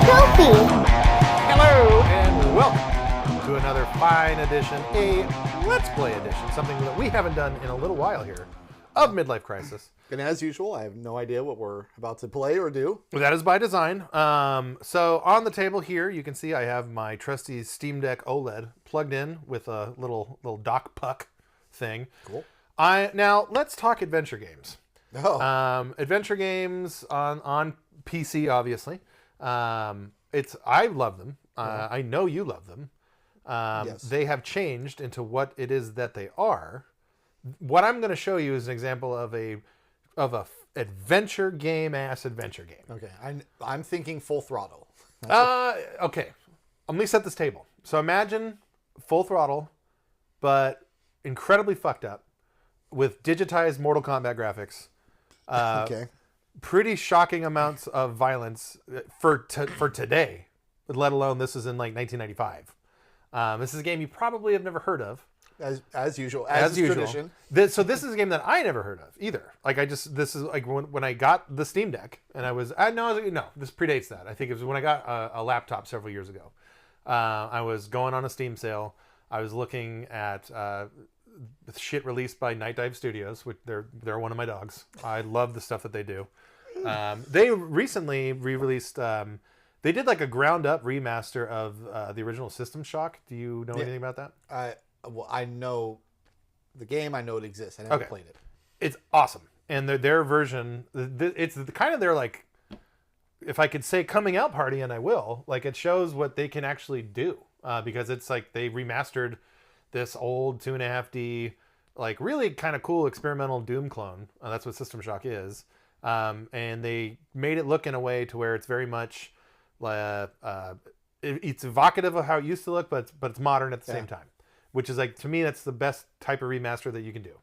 Goofy. Hello and welcome to another fine edition, a Let's Play edition, something that we haven't done in a little while here, of Midlife Krisis. And as usual, I have no idea what we're about to play or do. That is by design. So on the table here, you can see I have my trusty Steam Deck OLED plugged in with a little dock puck thing. Cool. Now let's talk adventure games. Oh. Adventure games on PC, obviously. I love them. I know you love them. Yes. They have changed into what it is that they are. What I'm going to show you is an example of a adventure game. Okay. I'm thinking Full Throttle. Okay. Let me set this table. So imagine Full Throttle, but incredibly fucked up with digitized Mortal Kombat graphics. Okay. Pretty shocking amounts of violence for today, let alone this is in like 1995. This is a game you probably have never heard of. As usual. As usual. Tradition. So this is a game that I never heard of either. This is like when I got the Steam Deck and no, this predates that. I think it was when I got a laptop several years ago. I was going on a Steam sale. I was looking at shit released by Night Dive Studios, which they're one of my dogs. I love the stuff that they do. They recently re-released. They did like a ground up remaster of the original System Shock. Do you know anything about that? I know the game. I know it exists. I never played it. It's awesome, and their version. It's kind of their like, if I could say coming out party, and I will. Like it shows what they can actually do because it's like they remastered this old 2.5D, like really kind of cool experimental Doom clone. That's what System Shock is. And they made it look in a way to where it's very much it's evocative of how it used to look, but it's modern at the same time, which is like, to me, that's the best type of remaster that you can do.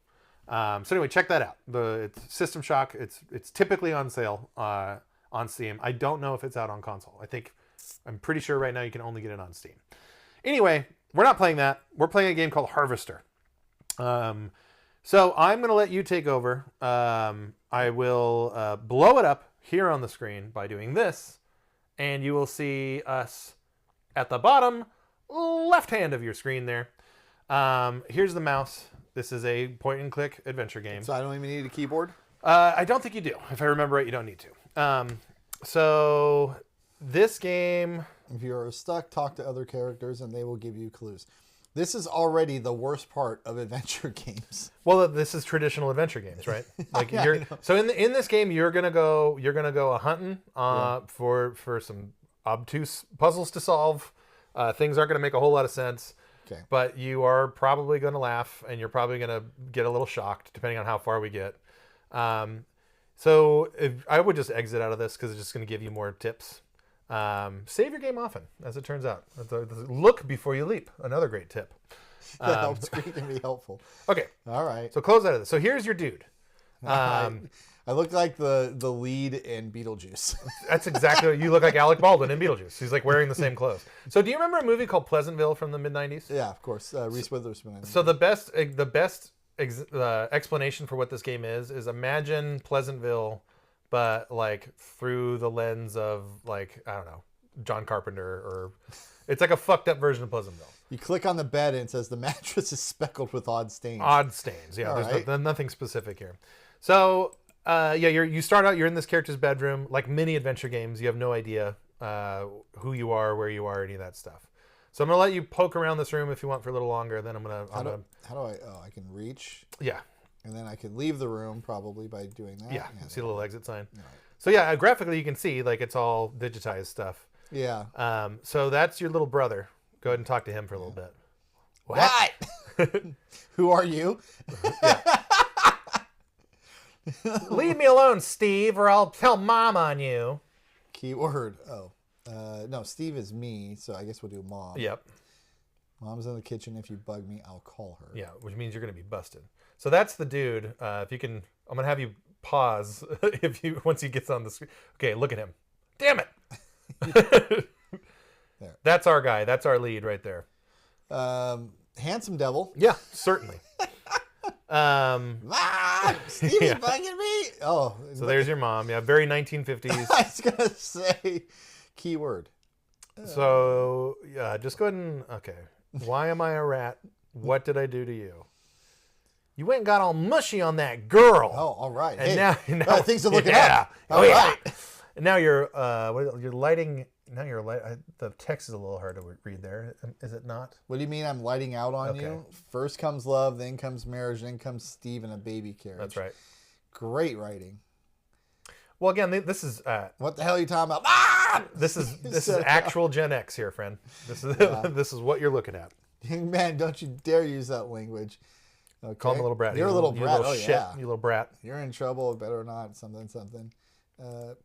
So anyway, check that out. It's System Shock. It's typically on sale on Steam. I don't know if it's out on console. I'm pretty sure right now you can only get it on Steam. Anyway, we're not playing that. We're playing a game called Harvester. So I'm going to let you take over. I will blow it up here on the screen by doing this, and you will see us at the bottom left hand of your screen there. Here's the mouse. This is a point-and-click adventure game. So I don't even need a keyboard? I don't think you do. If I remember right, you don't need to. So this game... If you're stuck, talk to other characters, and they will give you clues. This is already the worst part of adventure games. Well, this is traditional adventure games, right? Like so in this game, you're gonna go a hunting for some obtuse puzzles to solve. Things aren't gonna make a whole lot of sense. Okay. But you are probably gonna laugh, and you're probably gonna get a little shocked, depending on how far we get. So I would just exit out of this because it's just gonna give you more tips. Save your game often, as it turns out. Look before you leap. Another great tip. That screen can be helpful. Okay. All right. So close out of this. So here's your dude. I look like the lead in Beetlejuice. That's exactly what you look like. Alec Baldwin in Beetlejuice. He's like wearing the same clothes. So do you remember a movie called Pleasantville from the mid-90s? Yeah, of course. Reese Witherspoon. So the best explanation for what this game is imagine Pleasantville, but like through the lens of like, I don't know, John Carpenter, or it's like a fucked up version of Pleasantville. You click on the bed and it says the mattress is speckled with odd stains. Odd stains, yeah. All There's right. nothing specific here. So you start out, you're in this character's bedroom. Like many adventure games, you have no idea who you are, where you are, any of that stuff. So I'm gonna let you poke around this room if you want for a little longer. Then How do I? Oh, I can reach. Yeah. And then I can leave the room probably by doing that. Yeah, see the little exit sign. Right. So yeah, graphically you can see like it's all digitized stuff. Yeah. So that's your little brother. Go ahead and talk to him for a little bit. What? Who are you? Leave me alone, Steve, or I'll tell Mom on you. Keyword. Oh. No, Steve is me, so I guess we'll do Mom. Yep. Mom's in the kitchen. If you bug me, I'll call her. Yeah, which means you're going to be busted. So that's the dude. If you can, I'm going to have you pause once he gets on the screen. Okay, look at him. Damn it. There. That's our guy. That's our lead right there. Handsome devil. Yeah, certainly. Mom! Steve is bugging me. Oh. So there's your mom. Yeah, very 1950s. I was going to say, Keyword. So, just go ahead and, okay. Why am I a rat? What did I do to you? You went and got all mushy on that girl. Oh, all right. And hey, now things are looking yeah. up. Oh, All yeah. right. And now you're lighting. Now you're the text is a little hard to read there. Is it not? What do you mean I'm lighting out on Okay. you? First comes love, then comes marriage, then comes Steve and a baby carriage. That's right. Great writing. Well, again, this is What the hell are you talking about? Ah! this is actual Gen X here, friend. This is this is what you're looking at. Young man, don't you dare use that language. Okay. Call him a little brat. You're a little you brat. little Oh, shit. yeah. You little brat. You're in trouble. Better not. Something.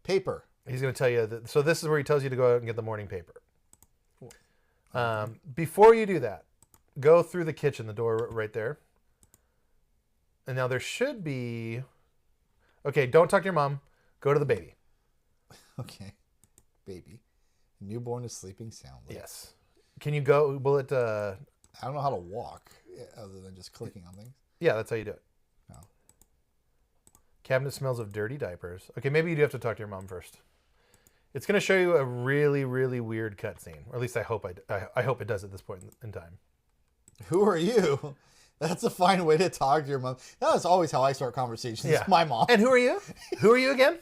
Paper. He's going to tell you that. So this is where he tells you to go out and get the morning paper. Before you do that, go through the kitchen, the door right there. And now there should be. Okay, don't talk to your mom. Go to the baby. Okay. Baby. Newborn is sleeping soundly. Yes. Can you go? Will it? I don't know how to walk other than just clicking on things. Yeah, that's how you do it. No. Cabinet smells of dirty diapers. Okay, maybe you do have to talk to your mom first. It's going to show you a really, really weird cutscene, or at least I hope I hope it does at this point in time. Who are you? That's a fine way to talk to your mom. That's always how I start conversations. Yeah. My mom. And who are you? Who are you again?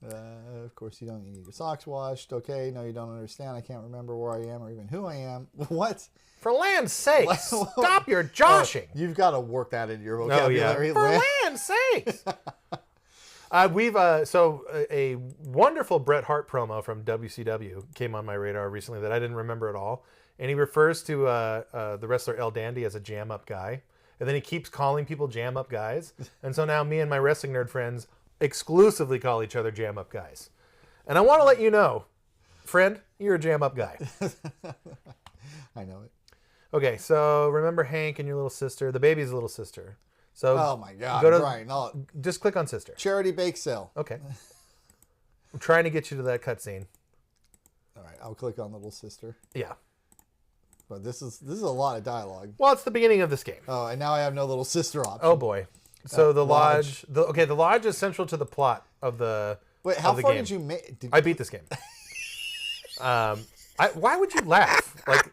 Of course, you don't need your socks washed. Okay, no, you don't understand. I can't remember where I am or even who I am. What? For land's sake, stop your joshing. You've got to work that into your Oh vocabulary. yeah. For land's sakes. A wonderful Bret Hart promo from WCW came on my radar recently that I didn't remember at all, and he refers to the wrestler El Dandy as a jam up guy, and then he keeps calling people jam up guys, and so now me and my wrestling nerd friends exclusively call each other jam up guys, and I want to let you know, friend, you're a jam up guy. I know it. Okay, so remember Hank and your little sister. The baby's little sister. So Oh my God, go to, Brian. No. just click on sister. Charity bake sale. Okay. I'm trying to get you to that cutscene. All right, I'll click on little sister. Yeah. But this is a lot of dialogue. Well, it's the beginning of this game. Oh, and now I have no little sister option. Oh boy. So the Lodge. lodge. The lodge is central to the plot of the. Wait, how of the far game. did you make? I beat this game. Why would you laugh? Like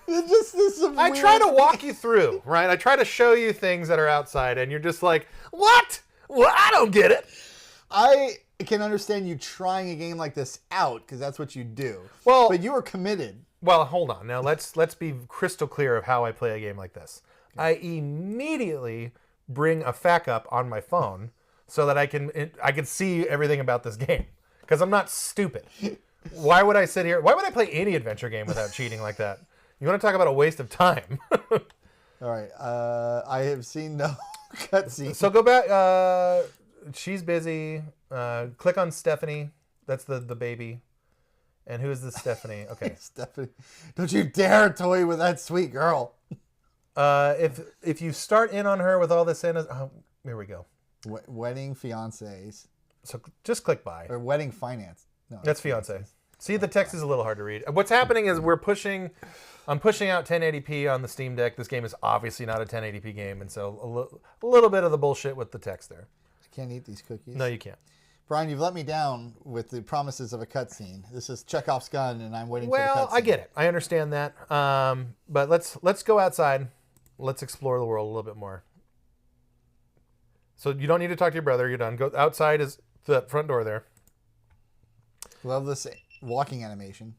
This is some I weird... try to walk you through, right? I try to show you things that are outside, and you're just like, "What? Well, I don't get it." I can understand you trying a game like this out because that's what you do. Well- but you were committed. Well, hold on. Now let's be crystal clear of how I play a game like this. I immediately bring a FAQ up on my phone so that I can see everything about this game because I'm not stupid. Why would I sit here? Why would I play any adventure game without cheating like that? You want to talk about a waste of time? All right. I have seen no cutscene. So go back. She's busy. Click on Stephanie. That's the baby. And who is this Stephanie? Okay. Stephanie, don't you dare toy with that sweet girl. If you start in on her with all this in, here we go. Wedding fiancés So just click buy. or wedding finance. No, That's fiance. See, the text is a little hard to read. What's happening is I'm pushing out 1080p on the Steam Deck. This game is obviously not a 1080p game, and so a little bit of the bullshit with the text there. I can't eat these cookies. No, you can't. Brian, you've let me down with the promises of a cutscene. This is Chekhov's gun, and I'm waiting for the Well, cutscene. I get it. I understand that. But let's go outside. Let's explore the world a little bit more. So you don't need to talk to your brother. You're done. Go outside is the front door there. Love this walking animation.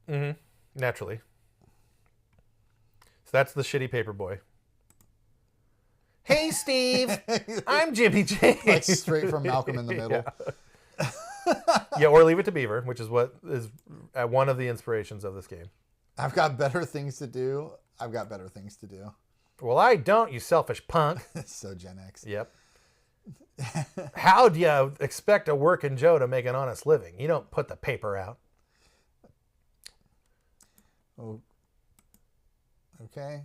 Mm-hmm. Naturally. So that's the shitty paper boy. Hey, Steve. I'm Jimmy J. Like straight from Malcolm in the Middle. Yeah, or Leave It to Beaver, which is what is one of the inspirations of this game. I've got better things to do. I've got better things to do. Well, I don't, you selfish punk. So Gen X. Yep. How do you expect a working Joe to make an honest living? You don't put the paper out. Oh. Okay.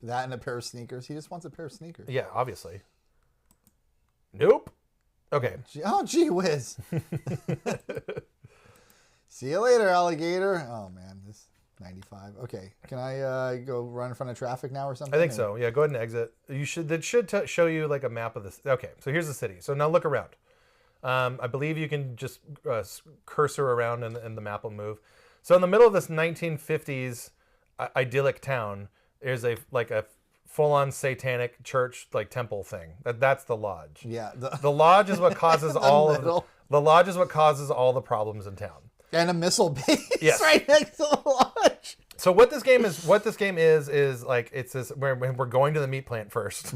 That and a pair of sneakers. He just wants a pair of sneakers. Yeah, obviously. Nope. Okay. Oh, gee whiz. See you later, alligator. Oh, man. This 95. Okay. Can I go run in front of traffic now or something? I think so. Yeah, go ahead and exit. That should show you like a map of this. Okay, so here's the city. So now look around. I believe you can just cursor around and the map will move. So in the middle of this 1950s idyllic town, there's a full-on satanic church temple thing. That's the lodge. Yeah. The lodge is what causes middle. the lodge is what causes all the problems in town. And a missile base Yes. right next to the lodge. So what this game is like, it's this we're going to the meat plant first.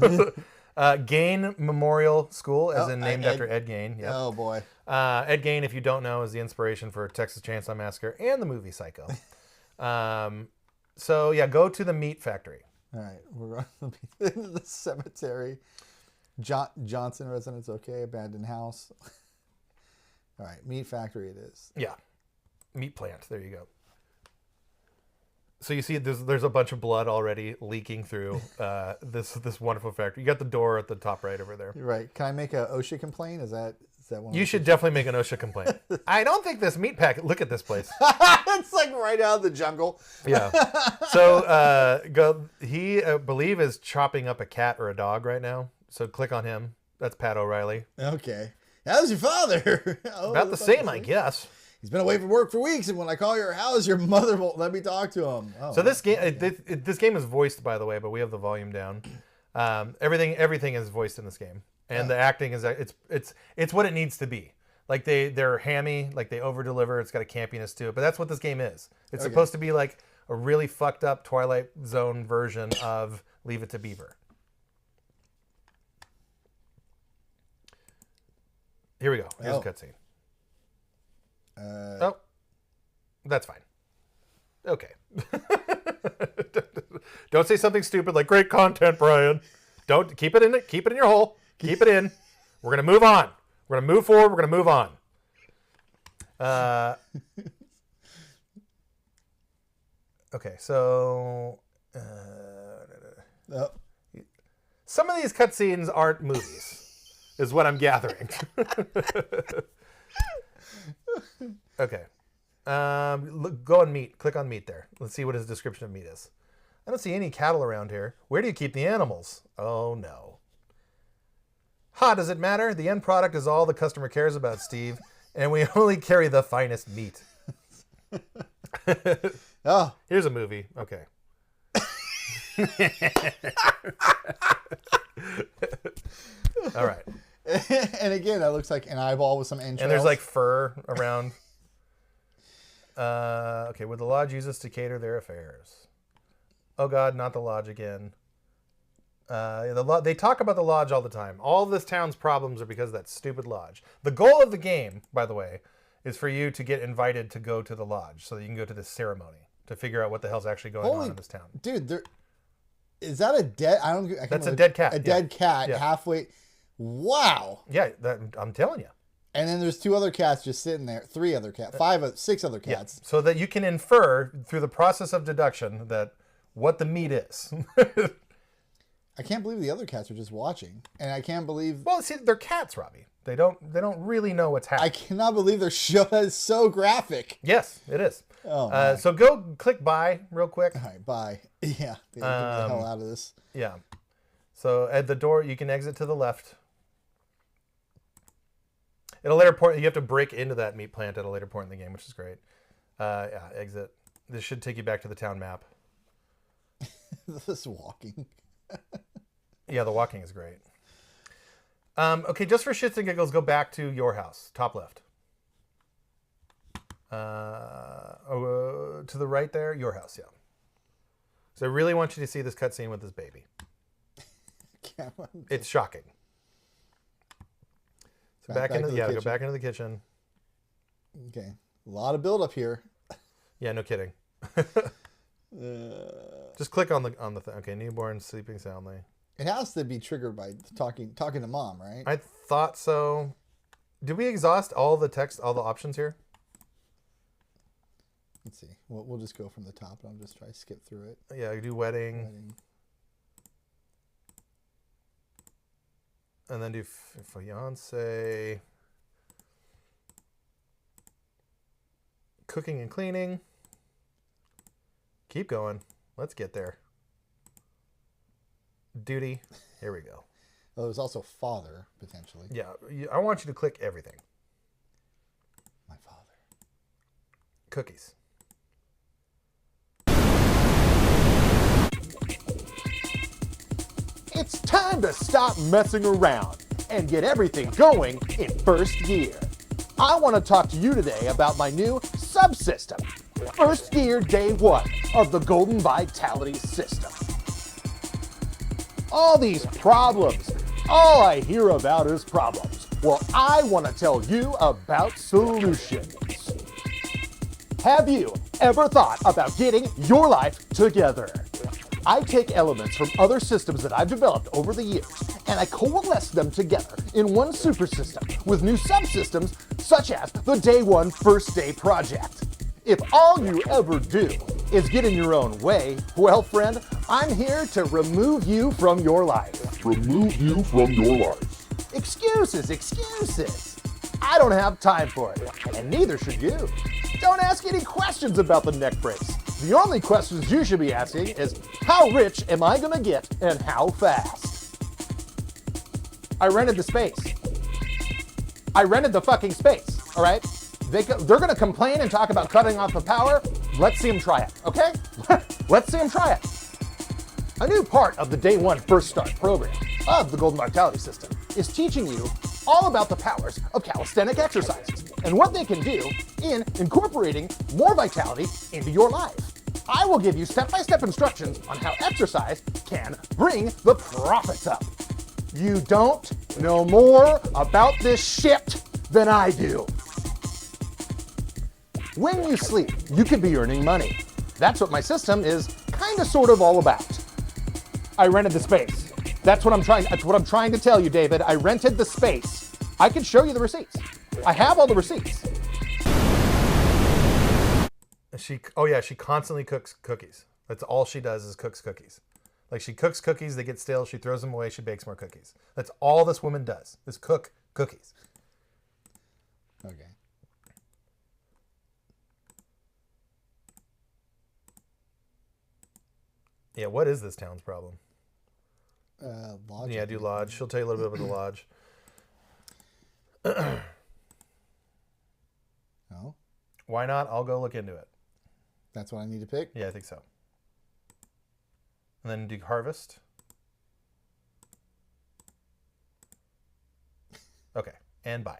Gain Memorial School, as in named after Ed Gein. Yep. Oh boy. Ed Gein, if you don't know, is the inspiration for Texas Chainsaw Massacre and the movie Psycho. So yeah, go to the meat factory. All right, we're going into the cemetery. Johnson residence, okay. Abandoned house. All right, meat factory it is. Yeah, meat plant. There you go. So you see, there's a bunch of blood already leaking through this wonderful factory. You got the door at the top right over there. Right. Can I make a OSHA complaint? Is that one? You should definitely make an OSHA complaint. I don't think this meat packet. Look at this place. It's like right out of the jungle. Yeah. So he believe is chopping up a cat or a dog right now. So click on him. That's Pat O'Reilly. Okay. How's your father? About the same, I guess. He's been away from work for weeks, and when I call your house, your mother won't let me talk to him. Oh, so this game, this game is voiced, by the way, but we have the volume down. Everything is voiced in this game, and the acting is it's what it needs to be. Like they're hammy, like they over deliver. It's got a campiness to it, but that's what this game is. It's supposed to be like a really fucked up Twilight Zone version of Leave It to Beaver. Here we go. Here's a cutscene. That's fine. Okay. Don't say something stupid like "great content, Brian." Don't keep it in it. Keep it in your hole. Keep it in. We're gonna move on. We're gonna move forward. We're gonna move on. Okay, so some of these cutscenes aren't movies, is what I'm gathering. Okay. Go on meat. Click on meat there. Let's see what his description of meat is. I don't see any cattle around here. Where do you keep the animals? Oh, no. Ha, does it matter? The end product is all the customer cares about, Steve, and we only carry the finest meat. Oh. Here's a movie. Okay. All right. And again, that looks like an eyeball with some entrails. And there's like fur around. Okay, would the lodge use us to cater their affairs? Oh God, not the lodge again. They talk about the lodge all the time. All this town's problems are because of that stupid lodge. The goal of the game, by the way, is for you to get invited to go to the lodge so that you can go to this ceremony to figure out what the hell's actually going on in this town. Dude, is that a dead? I can't That's remember. a dead cat. A dead cat halfway. Wow. Yeah, I'm telling you. And then there's 2 other cats just sitting there. 3 other cats. 6 other cats. Yeah. So that you can infer through the process of deduction that what the meat is. I can't believe the other cats are just watching, and I can't believe. Well, see, they're cats, Robbie. They don't really know what's happening. I cannot believe their show is so graphic. Yes, it is. Oh, so go click buy real quick. All right, bye. Yeah, get the hell out of this. Yeah. So at the door, you can exit to the left. At a later point, you have to break into that meat plant at a later point in the game, which is great. Yeah, exit. This should take you back to the town map. This walking. Yeah, the walking is great. Okay, just for shits and giggles, go back to your house, top left. To the right there, your house, yeah. So I really want you to see this cutscene with this baby. It's shocking. So back into go back into the kitchen. Okay, a lot of build up here. Yeah, no kidding. Just click on the thing. Okay, newborn sleeping soundly. It has to be triggered by talking to mom, right? I thought so. Did we exhaust all the text, all the options here? Let's see. We'll just go from the top, and I'll just try to skip through it. Yeah, do wedding. And then do fiance. Cooking and cleaning. Keep going. Let's get there. Duty. Here we go. Well, there's also father, potentially. Yeah, I want you to click everything. My father. Cookies. It's time to stop messing around and get everything going in first gear. I want to talk to you today about my new subsystem, First Gear Day 1 of the Golden Vitality System. All these problems, all I hear about is problems. Well, I want to tell you about solutions. Have you ever thought about getting your life together? I take elements from other systems that I've developed over the years, and I coalesce them together in one super system with new subsystems such as the Day 1 First Day Project. If all you ever do is get in your own way, well, friend, I'm here to remove you from your life. Remove you from your life. Excuses, excuses. I don't have time for it, and neither should you. Don't ask any questions about the neck brace. The only questions you should be asking is, how rich am I gonna get and how fast? I rented the space. I rented the fucking space, all right? They're gonna complain and talk about cutting off the power. Let's see them try it, okay? Let's see them try it. A new part of the Day 1 First Start program of the Golden Vitality System is teaching you all about the powers of calisthenic exercises and what they can do in incorporating more vitality into your life. I will give you step-by-step instructions on how exercise can bring the profits up. You don't know more about this shit than I do. When you sleep, you could be earning money. That's what my system is kind of sort of all about. I rented the space. That's what I'm trying to tell you, David. I rented the space. I can show you the receipts. I have all the receipts. She constantly cooks cookies. That's all she does is cooks cookies. Like, she cooks cookies, they get stale, she throws them away, she bakes more cookies. That's all this woman does, is cook cookies. Okay. Yeah, what is this town's problem? Lodge. Yeah, do lodge. She'll tell you a little bit about the lodge. No, Why not? I'll go look into it. that's what I need to pick. Yeah, I think so. And then do harvest. Okay, and buy.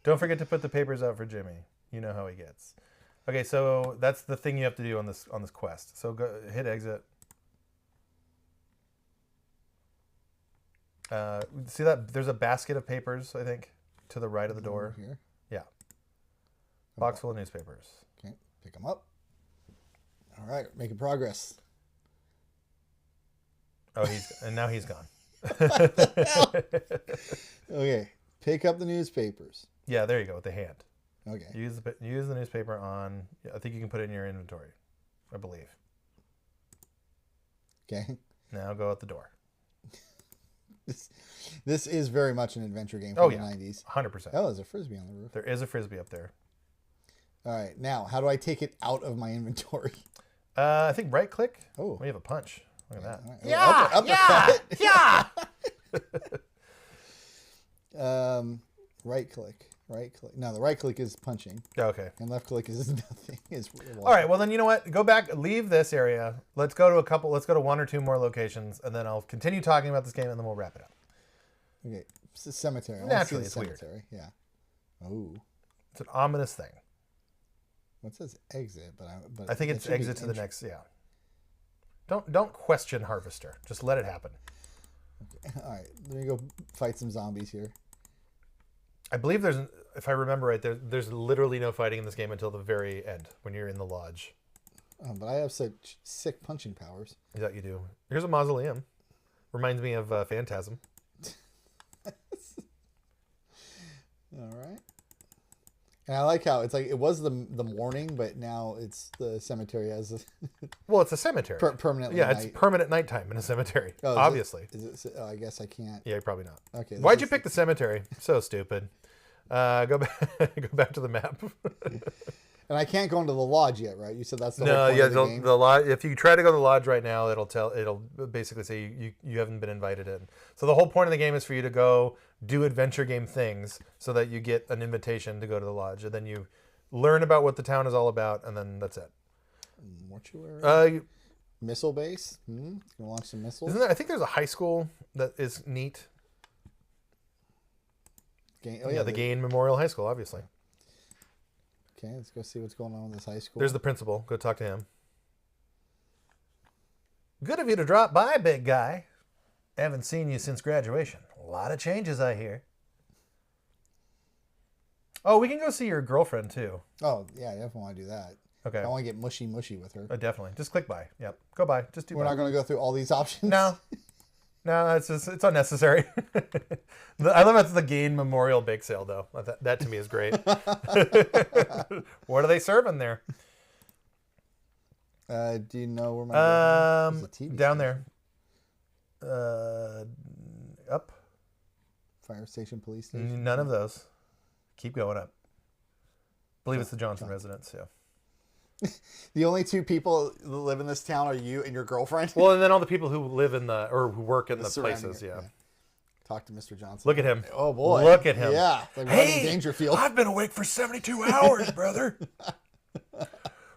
Don't forget to put the papers out for Jimmy. You know how he gets. Okay, so that's the thing you have to do on this quest. So go hit exit. See that there's a basket of papers, I think, to the right of the door. Over here. Yeah. Box full of newspapers. Okay, pick them up. All right, making progress. Oh, now he's gone. Okay, pick up the newspapers. Yeah, there you go with the hand. Okay. Use the newspaper on. I think you can put it in your inventory, I believe. Okay. Now go out the door. This is very much an adventure game Oh from yeah, the 90s. 100%. Oh, there's a frisbee on the roof. There is a frisbee up there. All right, now how do I take it out of my inventory? I think right click. Oh. We have a punch. Look at that. All right. Yeah. Right click. Right click. No, the right click is punching, Yeah, okay. and left click is nothing. Is All right. Well, then you know what? Go back. Leave this area. Let's go to one or two more locations, and then I'll continue talking about this game, and then we'll wrap it up. Okay, it's a cemetery. I wanna see Naturally, the it's weird. cemetery. Yeah. Oh, It's an ominous thing. what says exit? But I think it it's should be exit to the entry. next. Yeah. Don't question Harvester. Just let it happen. All right, let me go fight some zombies here. I believe if I remember right, there's literally no fighting in this game until the very end when you're in the lodge. But I have such sick punching powers. Is that you do? Here's a mausoleum. Reminds me of Phantasm. All right. And I like how it's like it was the morning, but now it's the cemetery as a Well, it's a cemetery. permanently. Yeah, night. it's permanent nighttime in a cemetery. Oh, obviously. Is it? Oh, I guess I can't. Yeah, probably not. Okay. Why'd you pick the cemetery? So stupid. Go back. Go back to the map. And I can't go into the lodge yet, right? You said that's the No, whole point yeah, of the game. the lodge. If you try to go to the lodge right now, it'll basically say you haven't been invited in. So the whole point of the game is for you to go do adventure game things so that you get an invitation to go to the lodge, and then you learn about what the town is all about, and then that's it. Mortuary? Missile base? You can launch some missiles? Isn't there, I think there's a high school that is neat. The Gain Memorial High School, obviously. Okay, let's go see what's going on with this high school. There's the principal. Go talk to him. Good of you to drop by, big guy. Haven't seen you since graduation. A lot of changes, I hear. Oh, we can go see your girlfriend, too. Oh, yeah, I definitely want to do that. Okay. I want to get mushy with her. Definitely. Just click by. Yep. Go by. Just do We're by. not going to go through all these options? No. No, it's unnecessary. I love it's the Gain Memorial Bake Sale, though. That to me is great. What are they serving there? Do you know where my There's a TV down station. there. Up. Fire station, police station? None of those. Keep going up. I believe it's the Johnson residence, yeah. The only two people that live in this town are you and your girlfriend? Well, and then all the people who live in who work in the surrounding places, yeah. Talk to Mr. Johnson. Look at him. Oh, boy. Look at him. Yeah. Like Rodney Dangerfield. I've been awake for 72 hours, brother.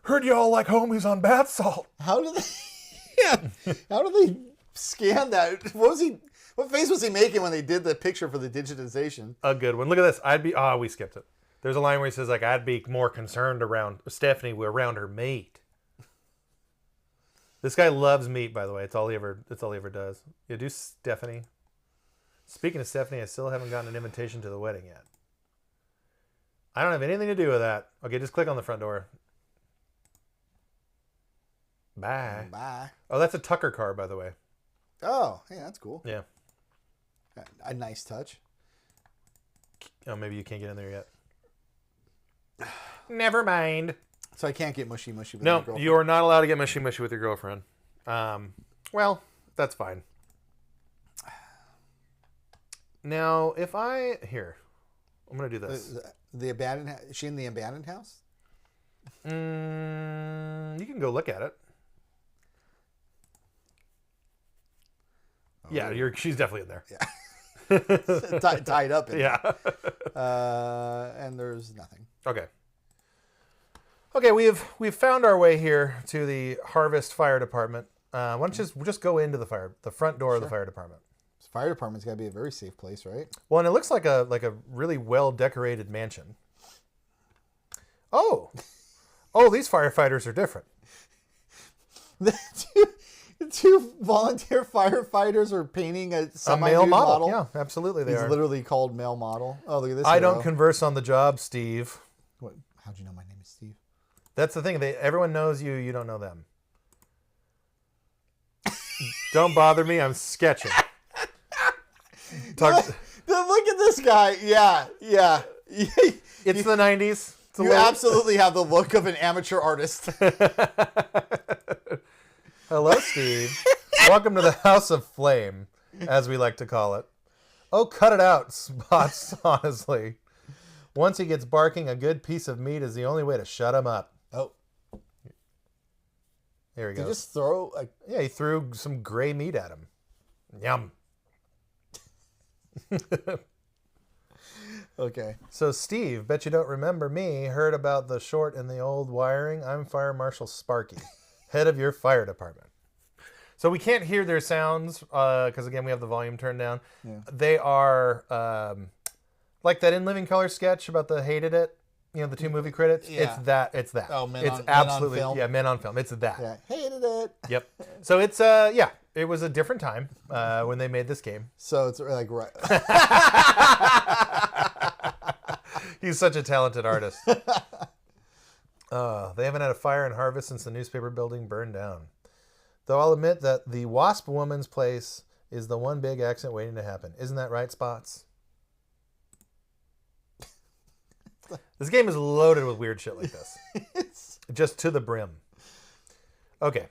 Heard y'all like homies on bath salt. How do they scan that? What face was he making when they did the picture for the digitization? A good one. Look at this. We skipped it. There's a line where he says, like, I'd be more concerned around Stephanie around her mate. This guy loves meat, by the way. It's all he ever does. Yeah, do Stephanie. Speaking of Stephanie, I still haven't gotten an invitation to the wedding yet. I don't have anything to do with that. Okay, just click on the front door. Bye. Bye. Oh, that's a Tucker car, by the way. Oh, hey, that's cool. Yeah. A nice touch. Oh, maybe you can't get in there yet. Never mind. So I can't get mushy with my No, girlfriend. you are not allowed to get mushy with your girlfriend. Well, that's fine. Now, if I'm gonna do this. The abandoned. Is she in the abandoned house? You can go look at it. Oh. Yeah, she's definitely in there. Yeah. Tied up in Yeah. and there's nothing. Okay, we've found our way here to the Harvest Fire Department. Why don't you just go into the front door of the fire department? This fire department's got to be a very safe place, right? Well, and it looks like a really well decorated mansion. Oh, these firefighters are different. The two volunteer firefighters are painting a Male model. Yeah, absolutely they He's are. literally called male model. Oh, look at this. I hero. don't converse on the job, Steve. What? How'd you know my name is Steve? That's the thing. Everyone knows you. You don't know them. Don't bother me. I'm sketching. Look at this guy. Yeah. It's the 90s. You absolutely have the look of an amateur artist. Hello, Steve. Welcome to the House of Flame, as we like to call it. Oh, cut it out, Spots, honestly. Once he gets barking, a good piece of meat is the only way to shut him up. Oh. Here he Did goes. you just throw Yeah, he threw some gray meat at him. Yum. Okay. So, Steve, bet you don't remember me, heard about the short in the old wiring. I'm Fire Marshal Sparky, head of your fire department. So we can't hear their sounds because, again, we have the volume turned down. Yeah. They are like that In Living Color sketch about the Hated It, the two movie credits. Yeah. It's that. Oh, Men it's on absolutely Film? Yeah, Men on Film. It's that. Yeah. Hated it. Yep. So it's it was a different time when they made this game. So it's like right. He's such a talented artist. They haven't had a fire in Harvest since the newspaper building burned down. Though I'll admit that the Wasp Woman's place is the one big accident waiting to happen. Isn't that right, Spots? This game is loaded with weird shit like this. Just to the brim. Okay.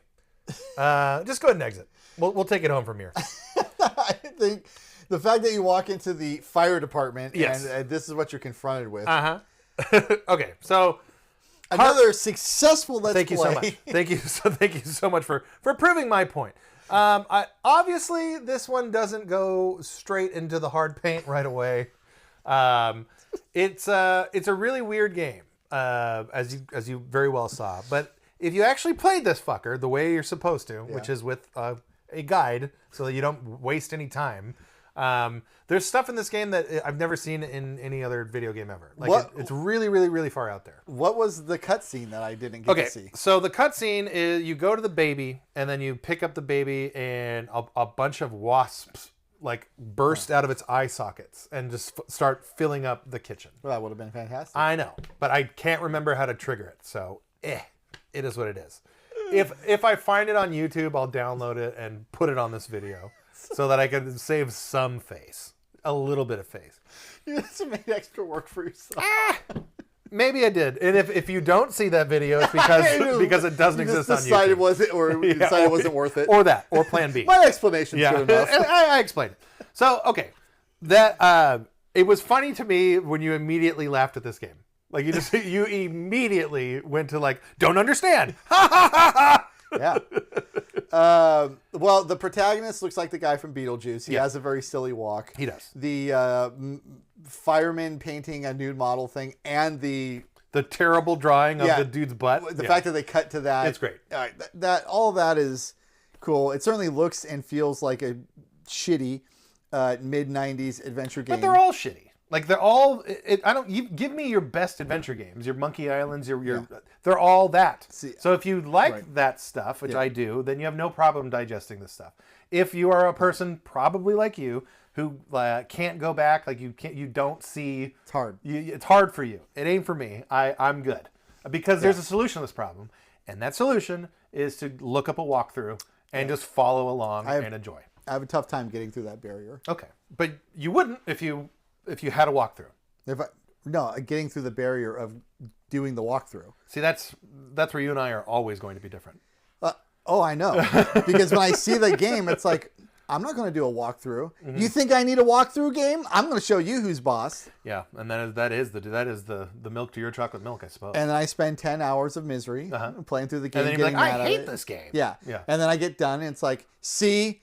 Just go ahead and exit. We'll take it home from here. I think the fact that you walk into the fire department Yes. and this is what you're confronted with. Uh-huh. Okay, so Another successful Let's Thank you so much. Thank you so much for proving my point. Obviously, this one doesn't go straight into the hard paint right away. It's a really weird game, as you very well saw. But if you actually played this fucker the way you're supposed to, which is with a guide, so that you don't waste any time. There's stuff in this game that I've never seen in any other video game ever. Like it's really, really, really far out there. What was the cutscene that I didn't get to see? So the cutscene is you go to the baby and then you pick up the baby and a bunch of wasps like burst out of its eye sockets and just start filling up the kitchen. Well, that would have been fantastic. I know, but I can't remember how to trigger it. So it is what it is. If I find it on YouTube, I'll download it and put it on this video so that I can save some face. A little bit of face. You just made extra work for yourself. Maybe I did. And if you don't see that video, it's because it doesn't exist on YouTube. It wasn't worth it. Or that. Or plan B. My explanation's good enough. I explained it. So, okay. That it was funny to me when you immediately laughed at this game. Like you immediately went to like, don't understand. Ha ha ha ha. Yeah. Well, the protagonist looks like the guy from Beetlejuice. He has a very silly walk. He does. The fireman painting a nude model thing and the terrible drawing of the dude's butt. The fact that they cut to that. It's great. All right, all of that is cool. It certainly looks and feels like a shitty mid-90s adventure game. But they're all shitty. Like they're all. You give me your best adventure games. Your Monkey Islands. They're all that. So if you like that stuff, which I do, then you have no problem digesting this stuff. If you are a person probably like you who can't go back, like you don't see. It's hard. It's hard for you. It ain't for me. I'm good because there's a solution to this problem, and that solution is to look up a walkthrough and just follow along and enjoy. I have a tough time getting through that barrier. Okay, but you wouldn't if you had a walkthrough. Getting through the barrier of doing the walkthrough. See, that's where you and I are always going to be different. I know. Because when I see the game, it's like, I'm not going to do a walkthrough. Mm-hmm. You think I need a walkthrough game? I'm going to show you who's boss. Yeah, and that is the milk to your chocolate milk, I suppose. And then I spend 10 hours of misery playing through the game. And then you're like, I hate this game. Yeah. And then I get done, and it's like, see,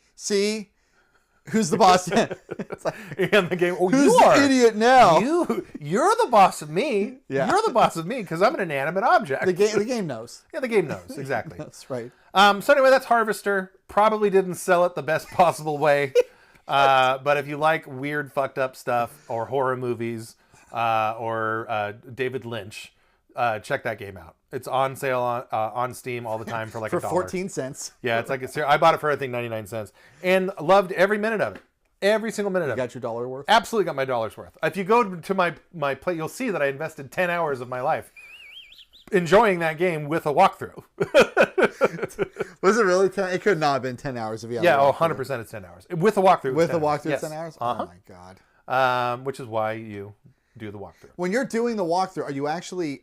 who's the boss? It's like, and the game. Oh, who's you the are idiot now? You're the boss of me. Yeah. You're the boss of me because I'm an inanimate object. The game knows. Yeah, the game knows exactly. That's right. So anyway, that's Harvester. Probably didn't sell it the best possible way. But if you like weird, fucked up stuff or horror movies or David Lynch, check that game out. It's on sale on Steam all the time for like for $1. 14 cents. Yeah, it's like I bought it for I think 99 cents and loved every minute of it. Every single minute of it. You got your dollar worth? Absolutely got my dollar's worth. If you go to my play, you'll see that I invested 10 hours of my life enjoying that game with a walkthrough. Was it really 10? It could not have been 10 hours if you had a 100% it's 10 hours. With a walkthrough. With a walkthrough, yes. 10 hours? Uh-huh. Oh my God. Which is why you do the walkthrough. When you're doing the walkthrough,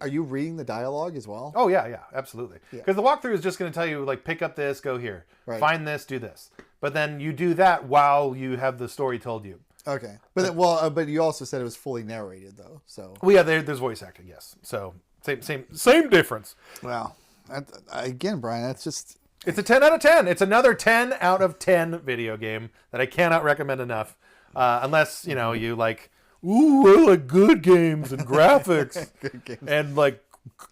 are you reading the dialogue as well? Oh yeah, absolutely. Because the walkthrough is just going to tell you like pick up this, go here, find this, do this. But then you do that while you have the story told you. Okay, but you also said it was fully narrated though. So there's voice acting, yes. So same difference. Wow. Again, Brian, that's just. It's a 10 out of 10. It's another 10 out of 10 video game that I cannot recommend enough, unless you like. Ooh, I like good games and graphics good games. And like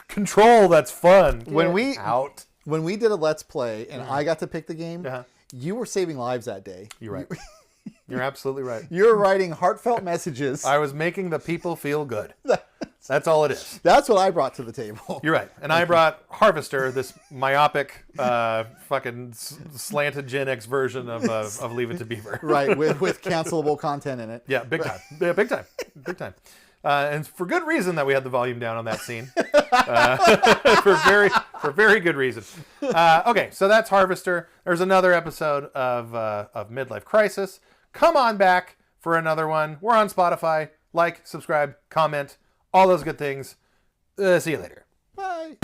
control. That's fun. When we did a Let's Play and I got to pick the game, you were saving lives that day. You're right. You're absolutely right. You're writing heartfelt messages. I was making the people feel good. That's all it is. That's what I brought to the table. You're right. And I brought Harvester, this myopic, fucking slanted Gen X version of Leave It to Beaver. Right, with cancelable content in it. Yeah, big time. Yeah, big time. Big time. And for good reason that we had the volume down on that scene. For very good reason. Okay, so that's Harvester. There's another episode of Midlife Krisis. Come on back for another one. We're on Spotify. Like, subscribe, comment, all those good things. See you later. Bye.